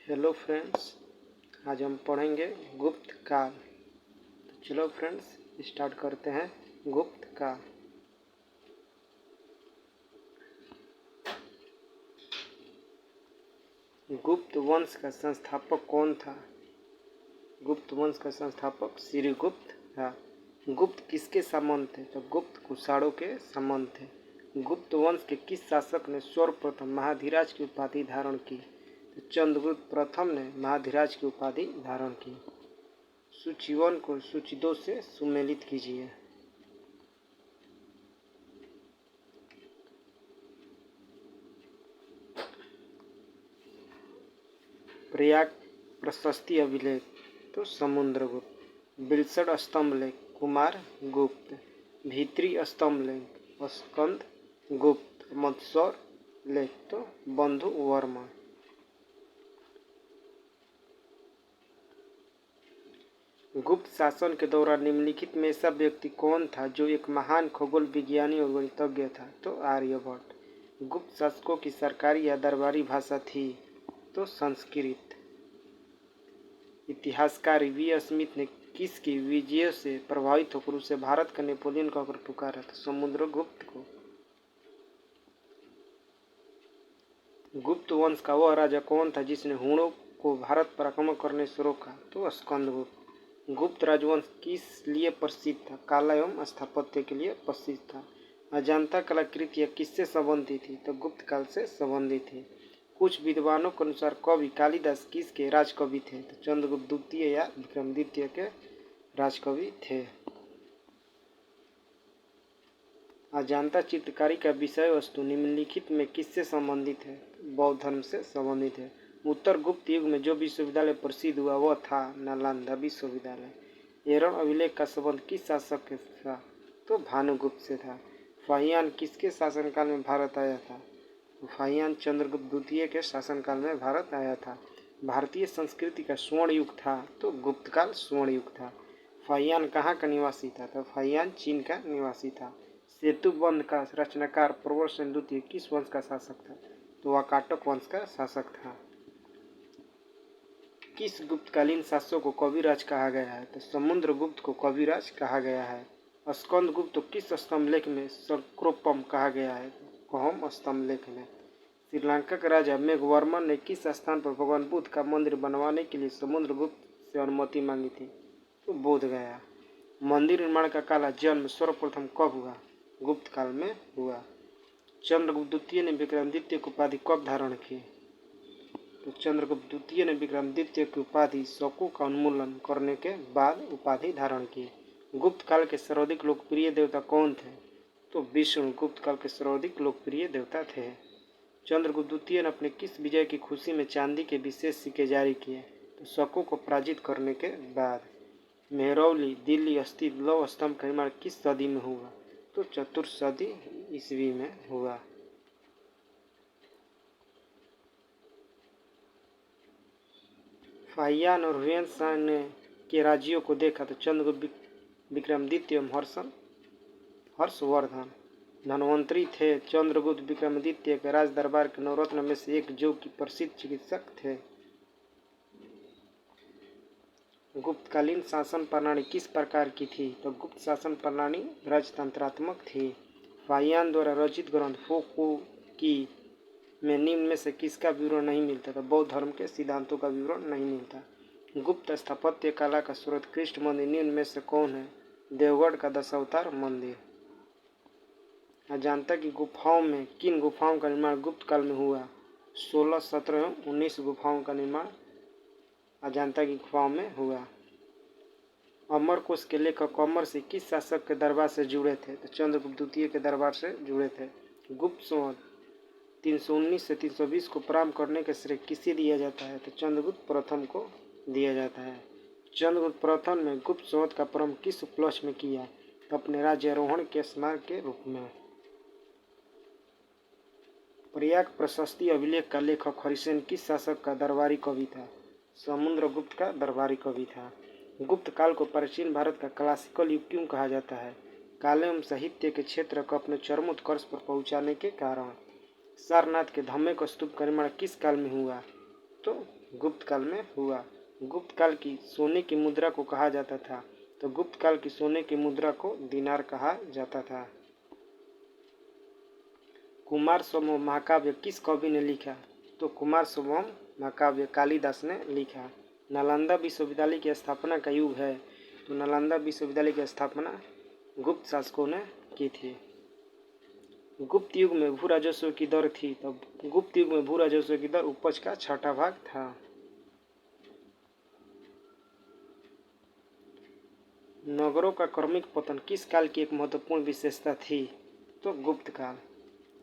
Hello friends, आज हम पढ़ेंगे गुप्त काल। तो चलो फ्रेंड्स स्टार्ट करते हैं। गुप्त काल। गुप्त वंश का संस्थापक कौन था? गुप्त वंश का संस्थापक श्रीगुप्त था। गुप्त किसके संबंध थे? तो गुप्त कुषाणों के संबंध थे। गुप्त वंश के किस शासक ने सर्वप्रथम महाधिराज की उपाधि धारण की? तो चंद्रगुप्त प्रथम ने महाधिराज की उपाधि धारण की। सूची 1 को सूची 2 से सुमेलित कीजिए। प्रयाग प्रशस्ति अभिलेख तो समुद्रगुप्त। बिलसठ स्तंभ लेख कुमार गुप्त। भीतरी स्तंभ लेख स्कंद गुप्त। मत्सौर लेख तो बंधु वर्मा। गुप्त शासन के दौरान निम्नलिखित में ऐसा व्यक्ति कौन था जो एक महान खगोल विज्ञानी और गणितज्ञ था? तो आर्यभट्ट। गुप्त शासकों की सरकारी या दरबारी भाषा थी? तो संस्कृत। इतिहासकार वी स्मिथ ने किसकी विजय से प्रभावित होकर उसे भारत का नेपोलियन कहकर पुकारा? था समुद्रगुप्त को। गुप्त वंश का वह राजा कौन था जिसने हुणों को भारत पर आक्रमण करने से रोका? तो स्कंदगुप्त। गुप्त राजवंश किस लिए प्रसिद्ध था? कला एवं स्थापत्य के लिए प्रसिद्ध था। अजंता कलाकृतियाँ किससे संबंधित थी? तो गुप्त काल से संबंधित थी। कुछ विद्वानों के अनुसार कवि कालिदास किसके राजकवि थे? तो चंद्रगुप्त द्वितीय या विक्रमादित्य के राजकवि थे। अजंता चित्रकारी का विषय वस्तु निम्नलिखित में किससे संबंधित है? बौद्ध धर्म से संबंधित है। उत्तर गुप्त युग में जो विश्वविद्यालय प्रसिद्ध हुआ वह था नालंदा विश्वविद्यालय। एरन अभिलेख का संबंध किस शासक के था? तो भानुगुप्त से था। फाहियान किसके शासनकाल में भारत आया था? फाहियान चंद्रगुप्त द्वितीय के शासनकाल में भारत आया था। भारतीय संस्कृति का स्वर्ण युग था? तो गुप्त काल स्वर्ण युग था। फाहियान कहाँ का निवासी था? तो फाहियान चीन का निवासी था। सेतु बंध का रचनाकार प्रवरसेन द्वितीय किस वंश का शासक था? तो वाकाटक वंश का शासक था। किस गुप्तकालीन शासक को कविराज कहा गया है? तो समुद्रगुप्त को कविराज कहा गया है। स्कंदगुप्त को किस स्तंभ लेख में शंक्रोपम कहा गया है? कहम स्तंभ लेख में। श्रीलंका के राजा मेघवर्मन ने किस स्थान पर भगवान बुद्ध का मंदिर बनवाने के लिए समुद्रगुप्त से अनुमति मांगी थी? तो बोध गया। मंदिर निर्माण का काला जन्म सर्वप्रथम कब हुआ? गुप्त काल में हुआ। चंद्रगुप्त द्वितीय ने विक्रमादित्य की उपाधि कब धारण की? तो चंद्रगुप्त द्वितीय ने विक्रमादित्य की उपाधि शकों का उन्मूलन करने के बाद उपाधि धारण की। गुप्त काल के सर्वाधिक लोकप्रिय देवता कौन थे? तो विष्णु गुप्त काल के सर्वाधिक लोकप्रिय देवता थे। चंद्रगुप्त द्वितीय ने अपने किस विजय की खुशी में चांदी के विशेष सिक्के जारी किए? तो शकों को पराजित करने के बाद। मेहरौली दिल्ली स्थित लौह स्तंभ का निर्माण किस सदी में हुआ? तो चतुर्थ सदी ईस्वी में हुआ। फाहियान और हुएन सांग ने के राज्यों को देखा? तो चंद्रगुप्त विक्रमादित्य एवं हर्षवर्धन। धन्वंतरी थे। चंद्रगुप्त विक्रमादित्य के राज दरबार के नवरत्न में से एक जो कि प्रसिद्ध चिकित्सक थे। गुप्तकालीन शासन प्रणाली किस प्रकार की थी? तो गुप्त शासन प्रणाली राजतंत्रात्मक थी। फाहियान द्वारा रचित ग्रंथ फोको की में निम्न में से किसका विवरण नहीं मिलता? तो बौद्ध धर्म के सिद्धांतों का विवरण नहीं मिलता। गुप्त स्थापत्य कला का सर्वोत्कृष्ट मंदिर निम्न में से कौन है? देवगढ़ का दशावतार मंदिर। अजंता की गुफाओं में किन गुफाओं का निर्माण गुप्त काल में हुआ? 16, 17 एवं 19 गुफाओं का निर्माण अजंता की गुफाओं में हुआ। अमरकोश के लेखक अमर सिंह किस शासक के दरबार से जुड़े थे? तो चंद्रगुप्त द्वितीय के दरबार से जुड़े थे। गुप्त संवत 319 से 320 को प्रारंभ करने का श्रेय किसे दिया जाता है? तो चंद्रगुप्त प्रथम को दिया जाता है। चंद्रगुप्त प्रथम ने गुप्त संवत का प्रारंभ किस उपलक्ष्य में किया? तो अपने राज्यारोहण के स्मारक के रूप में। प्रयाग प्रशस्ति अभिलेख का लेखक हरिसेन किस शासक का दरबारी कवि था? समुद्रगुप्त का दरबारी कवि था। गुप्त काल को प्राचीन भारत का क्लासिकल युग क्यों कहा जाता है? कला एवं साहित्य के क्षेत्र को अपने चरमोत्कर्ष पर पहुंचाने के कारण। सारनाथ के धम्मे स्तूप का निर्माण किस काल में हुआ? तो गुप्त काल में हुआ। गुप्त काल की सोने की मुद्रा को कहा जाता था, तो गुप्त काल की सोने की मुद्रा को दीनार कहा जाता था। कुमार संभव महाकाव्य किस कवि ने लिखा? तो कुमार संभव महाकाव्य कालिदास ने लिखा। नालंदा विश्वविद्यालय की स्थापना का युग है, तो नालंदा विश्वविद्यालय की स्थापना गुप्त शासकों ने की थी। गुप्त युग में भू राजस्व की दर थी, तब गुप्त युग में भू राजस्व की दर उपज का 6वां भाग था। नगरों का क्रमिक पतन किस काल की एक महत्वपूर्ण विशेषता थी? तो गुप्त काल।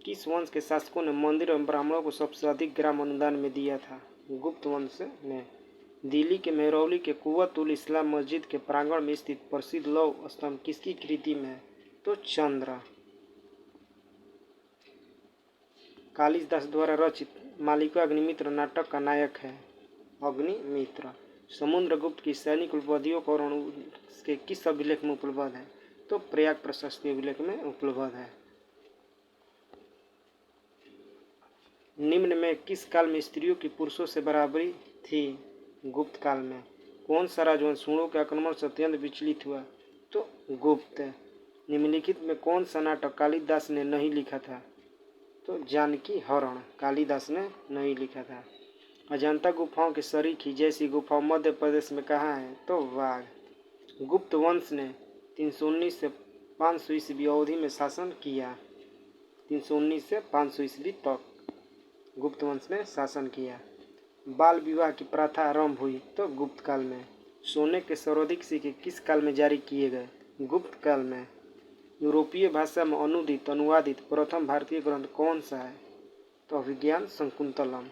किस वंश के शासकों ने मंदिर एवं ब्राह्मणों को सबसे अधिक ग्राम अनुदान में दिया था? गुप्त वंश ने। दिल्ली के मेहरौली के कुव्वत उल इस्लाम मस्जिद के प्रांगण में स्थित प्रसिद्ध लौह स्तंभ किसकी कृति में है? तो चंद्र। कालिदास द्वारा रचित मालिका अग्निमित्र नाटक का नायक है अग्निमित्र। समुद्रगुप्त की सैनिक उपलब्धियों का वर्णन उसके किस अभिलेख में उपलब्ध है? तो प्रयाग प्रशस्ति अभिलेख में उपलब्ध है। निम्न में किस काल में स्त्रियों की पुरुषों से बराबरी थी? गुप्त काल में। कौन सा राजवंश हुणों के आक्रमण से अत्यंत विचलित हुआ? तो गुप्त। निम्नलिखित में कौन सा नाटक कालिदास ने नहीं लिखा था? तो जानकी हरण कालिदास ने नहीं लिखा था। अजंता गुफाओं के सरीखी जैसी गुफाओं मध्य प्रदेश में कहाँ है? तो वाघ। गुप्त वंश ने 319 से 500 ईस्वी अवधि में शासन किया। 319 से 500 ईस्वी तक गुप्त वंश ने शासन किया। बाल विवाह की प्रथा आरंभ हुई तो गुप्त काल में। सोने के सर्वाधिक सिक्के किस काल में जारी किए गए? गुप्त काल में। यूरोपीय भाषा में अनुदित अनुवादित प्रथम भारतीय ग्रंथ कौन सा है? तो अभिज्ञान शकुंतलम।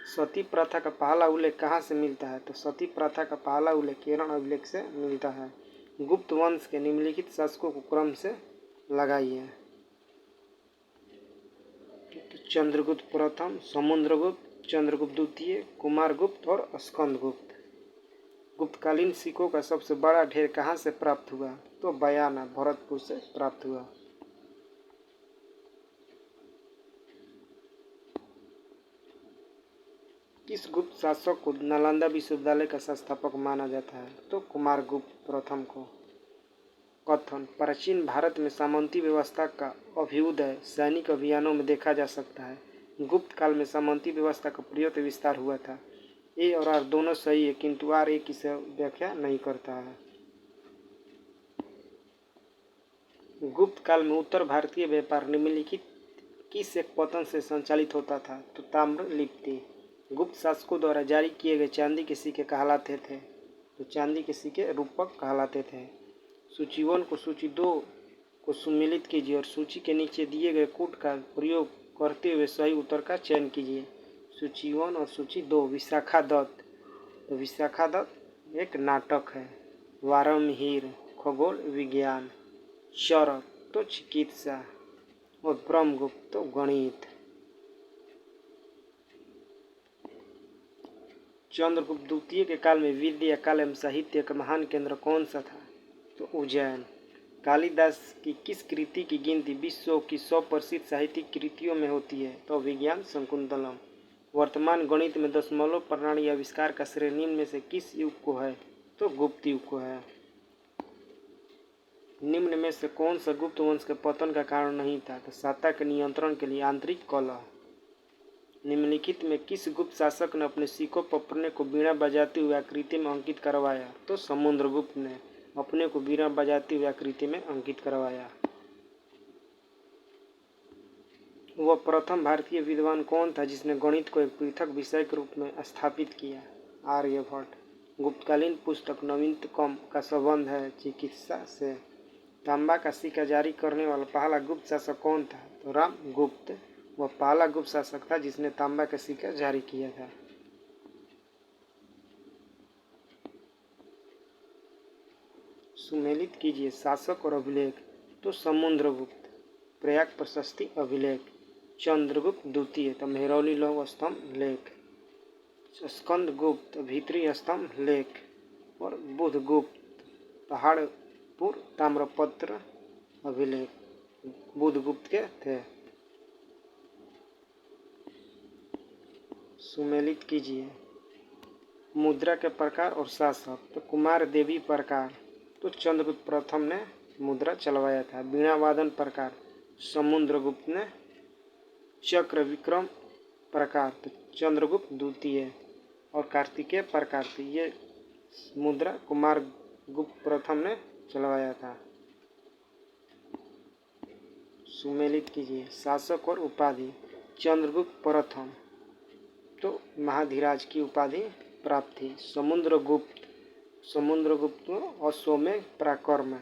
सती प्रथा का पहला उल्लेख कहाँ से मिलता है? तो सती प्रथा का पहला उल्लेख केरल अभिलेख से मिलता है। गुप्त वंश के निम्नलिखित शासकों को क्रम से लगाइए। चंद्रगुप्त प्रथम, समुद्रगुप्त, चंद्रगुप्त द्वितीय, कुमारगुप्त और स्कंदगुप्त। गुप्तकालीन सिक्कों का सबसे बड़ा ढेर कहाँ से प्राप्त हुआ? तो बयाना भरतपुर से प्राप्त हुआ। किस गुप्त शासक को नालंदा विश्वविद्यालय का संस्थापक माना जाता है? तो कुमारगुप्त प्रथम को। कथन: प्राचीन भारत में सामंती व्यवस्था का अभ्युदय सैनिक अभियानों में देखा जा सकता है। गुप्त काल में सामंती व्यवस्था का प्रयोग विस्तार हुआ था। ए और आर दोनों सही है, किंतु आर एक इसे व्याख्या नहीं करता है। गुप्त काल में उत्तर भारतीय व्यापार निम्नलिखित किस एक पतन से संचालित होता था? तो ताम्र लिपि। गुप्त शासकों द्वारा जारी किए गए चांदी के सिक्के कहलाते थे, तो चांदी के सिक्के रूपक कहलाते थे। सूची 1 को सूची 2 को सुमेलित कीजिए और सूची के नीचे दिए गए कूट का प्रयोग करते हुए सही उत्तर का चयन कीजिए। सूची 1 और सूची 2। विशाखा दत्त, तो विशाखा दत्त एक नाटक है। वारामिहिर खगोल विज्ञान। चरक तो चिकित्सा और ब्रह्मगुप्त तो गणित। चंद्रगुप्त द्वितीय के काल में विद्या कला एवं साहित्य का महान केंद्र कौन सा था? तो उज्जैन। कालिदास की किस कृति की गिनती विश्व की 100 प्रसिद्ध साहित्यिक कृतियों में होती है? तो विज्ञान शकुंतलम। वर्तमान गणित में दशमलव प्रणाली आविष्कार का श्रेय निम्न में से किस युग को है? तो गुप्त युग को है। निम्न में से कौन सा गुप्त वंश के पतन का कारण नहीं था? तो सत्ता के नियंत्रण के लिए आंतरिक कलह। निम्नलिखित में किस गुप्त शासक ने अपने सिक्कों पर अपने को बीड़ा बजाते हुए आकृति में अंकित करवाया? तो समुद्रगुप्त ने अपने को बीड़ा बजाते हुए आकृति में अंकित करवाया। वह प्रथम भारतीय विद्वान कौन था जिसने गणित को एक पृथक विषय के रूप में स्थापित किया? आर्यभट्ट। गुप्तकालीन पुस्तक नवीनतम का संबंध है चिकित्सा से। तांबा का सिक्का जारी करने वाला पहला गुप्त शासक कौन था? तो रामगुप्त। वह पहला गुप्त शासक था जिसने तांबा का सिक्का जारी किया था। सुमेलित कीजिए शासक और अभिलेख। तो समुद्रगुप्त प्रयाग प्रशस्ति अभिलेख, चंद्रगुप्त द्वितीय तो मेहरौली लौह स्तंभ लेख, स्कंदगुप्त भीतरी स्तंभ लेख और बुधगुप्त पहाड़पुर ताम्रपत्र अभिलेख बुधगुप्त के थे। सुमेलित कीजिए। मुद्रा के प्रकार और शासक, तो कुमार देवी प्रकार, तो चंद्रगुप्त प्रथम ने मुद्रा चलवाया था। वीणा वादन प्रकार, समुद्रगुप्त ने। चक्र विक्रम प्रकार, तो चंद्रगुप्त द्वितीय। और कार्तिकेय प्रकार थी, ये मुद्रा कुमार गुप्त प्रथम ने चलवाया था। सुमेलित कीजिए। शासक और उपाधि, चंद्रगुप्त प्रथम, तो महाधीराज की उपाधि प्राप्त थी। समुद्रगुप्त, समुद्रगुप्त अश्वमेध पराक्रम।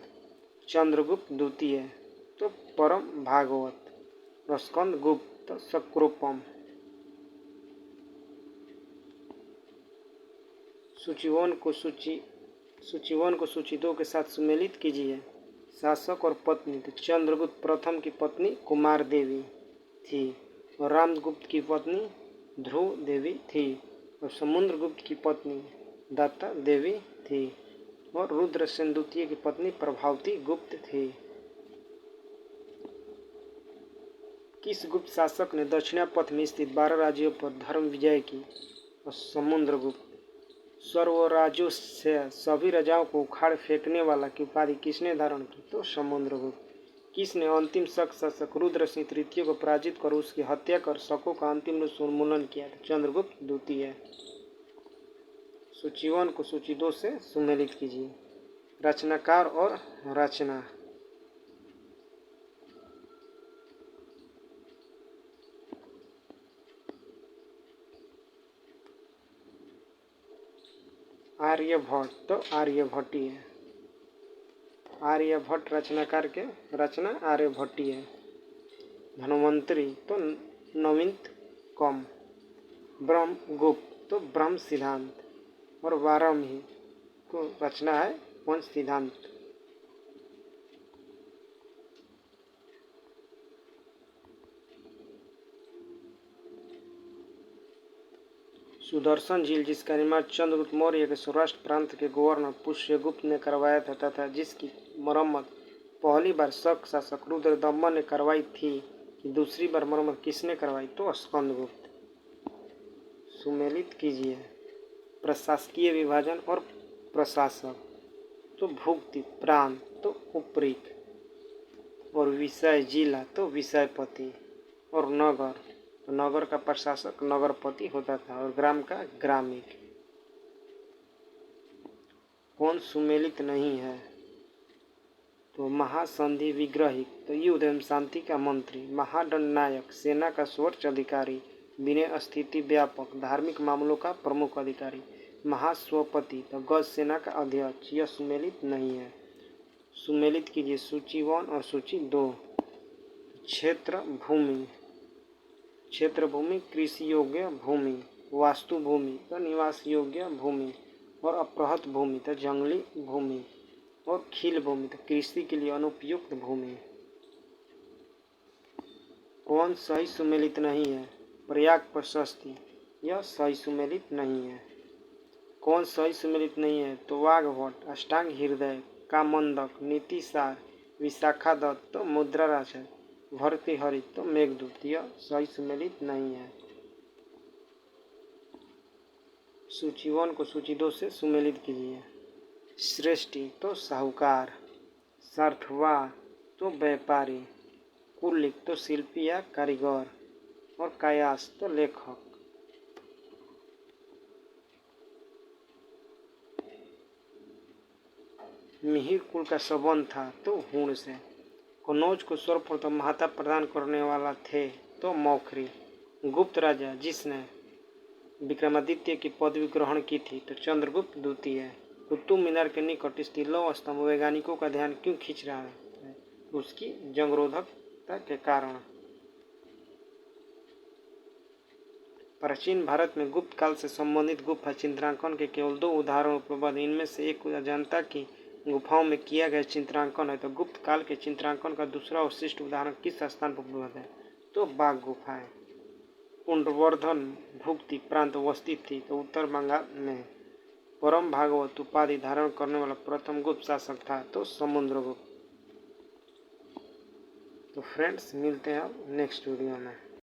चंद्रगुप्त द्वितीय, तो परम भागवत। स्कंद गुप्त, तो सक्रोपम। सूची को सूची 2 के साथ सुमेलित कीजिए। शासक और पत्नी, तो चंद्रगुप्त प्रथम की पत्नी कुमार देवी थी और रामगुप्त की पत्नी ध्रुव देवी थी और समुद्रगुप्त की पत्नी दत्ता देवी थी और रुद्रसेन द्वितीय की पत्नी प्रभावती गुप्त थी। किस गुप्त शासक ने दक्षिणापथ में स्थित 12 राज्यों पर धर्म विजय की? और समुद्रगुप्त। सर्वराज्यों से सभी राजाओं को उखाड़ फेंकने वाला की उपाधि किसने धारण की? तो समुद्रगुप्त। किसने अंतिम शक शासक रुद्रसिंह तृतीय को पराजित कर उसकी हत्या कर शकों का अंतिम रूप से उन्मूलन किया था? चंद्रगुप्त द्वितीय। सूची 1 को सूची 2 से सुमेलित कीजिए। रचनाकार और रचना, आर्यभट्ट, तो आर्यभट्टीय। आर्यभट्ट रचनाकार के रचना आर्यभट्टीय। धन्वंतरी, तो नवीनत कम। ब्रह्मगुप्त, तो ब्रह्म सिद्धांत। और वाराही को रचना है पंच सिद्धांत। सुदर्शन झील, जिसका निर्माण चंद्रगुप्त मौर्य के सौराष्ट्र प्रांत के गवर्नर पुष्यगुप्त ने करवाया था तथा जिसकी मरम्मत पहली बार शक शासक रुद्रदम्न ने करवाई थी कि दूसरी बार मरम्मत किसने करवाई? तो स्कंदगुप्त। सुमेलित कीजिए। प्रशासकीय विभाजन और प्रशासक, तो भुक्ति प्रांत, तो उपरीक। और विषय जिला, तो विषयपति। और नगर, तो नगर का प्रशासक नगरपति होता था और ग्राम का ग्रामिक। कौन सुमेलित नहीं है? तो महासंधि विग्रही, तो युद्ध एवं शांति का मंत्री। महादंड नायक, सेना का सर्वोच्च अधिकारी। विनय स्थिति व्यापक, धार्मिक मामलों का प्रमुख अधिकारी। महास्वपति, तो गज सेना का अध्यक्ष। यह सुमेलित नहीं है। सुमेलित कीजिए। सूची 1 और सूची 2। क्षेत्र भूमि, क्षेत्र भूमि, कृषि योग्य भूमि। वास्तु भूमि, तो निवास योग्य भूमि। और अपहृत भूमि, तो जंगली भूमि। और खील भूमि, तो कृषि के लिए अनुपयुक्त भूमि। कौन सही सुमेलित नहीं है? प्रयाग प्रशस्ति, यह सही सुमेलित नहीं है। कौन सही सुमेलित नहीं है? तो वाग्भट, अष्टांग हृदय, कामंदक, नीतिसार, विशाखा दत्त, तो मुद्रा राजा, भर्तृहरि, तो मेघदूत। यह सही सुमेलित नहीं है। सूची 1 को सूची 2 से सुमेलित कीजिए। श्रेष्ठी, तो साहूकार। सार्थवा, तो व्यापारी। कुलिक, तो शिल्पी या कारीगर। और कायास, तो लेखक। मिहिर कुल का संबंध था, तो हूण से। कनौज को सर्वप्रथम महाता प्रदान करने वाला थे, तो मौखरी। गुप्त राजा जिसने विक्रमादित्य की पदवी ग्रहण की थी, तो चंद्रगुप्त द्वितीय। कुतुब मीनार के निकट स्थित लौह स्तंभ वैज्ञानिकों का ध्यान क्यों खींच रहा है? उसकी जंगरोधकता के कारण। प्राचीन भारत में गुप्त काल से संबंधित गुफा चित्रांकन के केवल 2 उदाहरण उपलब्ध। इनमें से एक अजंता की गुफाओं में किया गया चित्रांकन है, तो गुप्त काल के चित्रांकन का दूसरा विशिष्ट उदाहरण किस स्थान पर उपलब्ध है? तो बाघ गुफाएं। पुंडवर्धन भुक्ति प्रांत अवस्थित थी, तो उत्तर बंगाल में। परम भागवत उपाधि धारण करने वाला प्रथम गुप्त शासक था, तो समुद्रगुप्त। तो फ्रेंड्स, मिलते हैं अब नेक्स्ट वीडियो में।